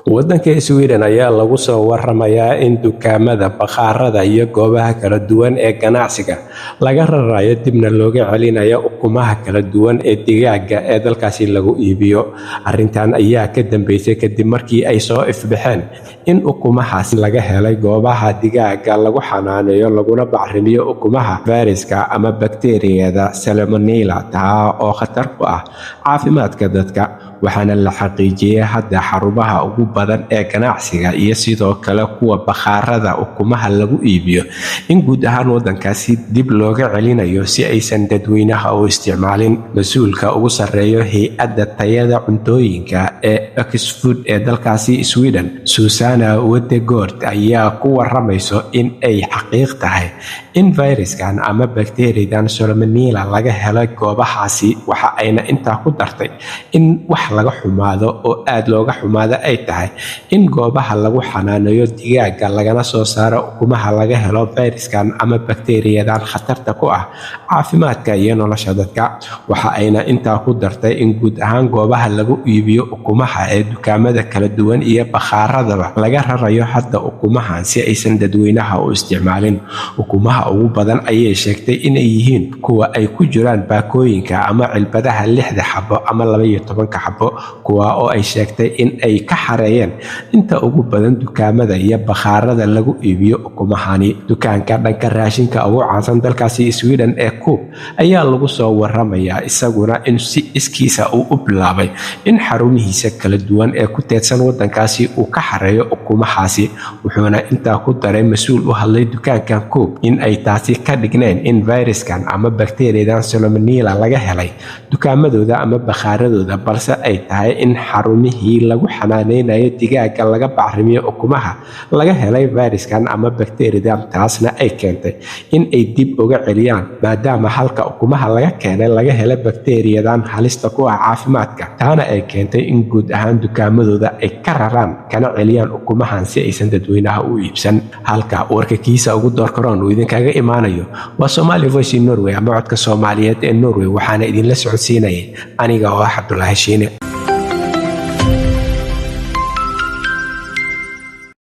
waddanka Sweden ayaa lagu soo waramayaa in dukaamada, bakhaarada iyo goobaha kala duwan ee ganacsiga laga rarayo dibna looga celinayo ukumaha kala duwan ee digaaga ee dalkaasi lagu iibiyo. Arrintan ayaa ka dambeysay kadib markii ay soo ifbaxeen in ukumahaasi laga helay goobaha digaaga lagu xanaaneeyo laguna bacrimiyo ukumaha fayraska ama bakteeriyada Salmonella taa oo khatar ku ah caafimaadka dadka. Waxaana la xaqiijiyay hadda xarumaha ugu badan ee ganacsiga iyo sidoo kale kuwa bakhaarada ukumaha lagu iibiyo in guud ahaan waddankaasi dib looga celinayo si aysan dadweynaha u isticmaalin. Mas'uulka ugu sarreeya hay'adda tayada cuntooyinka ee Oxford ee dalkaasi Sweden, Susanna Wedegaard, ayaa ku waramayso in ay xaqiiq tahay in fayraskan ama bakteeriyadan Salmonella laga helay goobahaasi. Waxa ayna intaa ku dartay in wax laga xumaado oo aad looga xumaado ay tahay in goobaha lagu xanaaneeyo digaaga lagana soo saaro ukumaha laga helo fayraskan ama bakteeriyadan khatarta ku ah caafimaadka iyo nolosha dadka. Waxa ayna intaa ku dartay in guud ahaan goobaha lagu iibiyo ukumaha ee dukaamada kala duwan iyo bakhaaradaba laga rarayo hadda ukumahan si aysan dadweynaha u isticmaalin. Ukumaha ugu badan ayay sheegtay inay yihiin kuwa ay ku jiraan baakooyinka ama cilbadaha 6 xabo ama 12 xabo, kuwa oo ay sheegtay in ay ka xareeyeen inta ugu badan dukaamada iyo bakhaarada lagu iibiyo ukumahani. Dukaanka dhanka raashinka ugu caansan dalkaasi Sweden ee Coop ayaa lagu soo waramayaa isaguna in si iskiisa uu u bilaabay in xarumihiisa kala duwan ee ku teedsan waddankaasi uu ka xareeyo ukumahaasi. Wuxuuna intaa ku daray mas'uul u hadlay dukaankan Coop in ay taasi ka dhigneen in fayraskan ama bakteeriyadan Salmonella laga helay dukaamadooda ama bakhaaradooda, balse ay tahay in xarumihii lagu xanaaneynayo digaaga laga bacrimiyo ukumaha laga helay fayraskan ama bakteeriyadan. Taasna ay keentay in ay dib uga celiyaan maadaama halka ukumaha laga keenay laga helay bakteeriyadan halista ku ah caafimaadka. Taana ay keentay in guud ahaan dukaamadooda ay ka raraan kana celiyaan ukumahan si aysan dadweynaha u iibsan. Halka warka kiisa ugu door karoon uu idinkaga imaanayo waa Somali Voice in Norway ama codka Soomaaliyeed ee Norway. Waxaana idinla socodsiinayay aniga oo ah Cabdullaahi Shiine.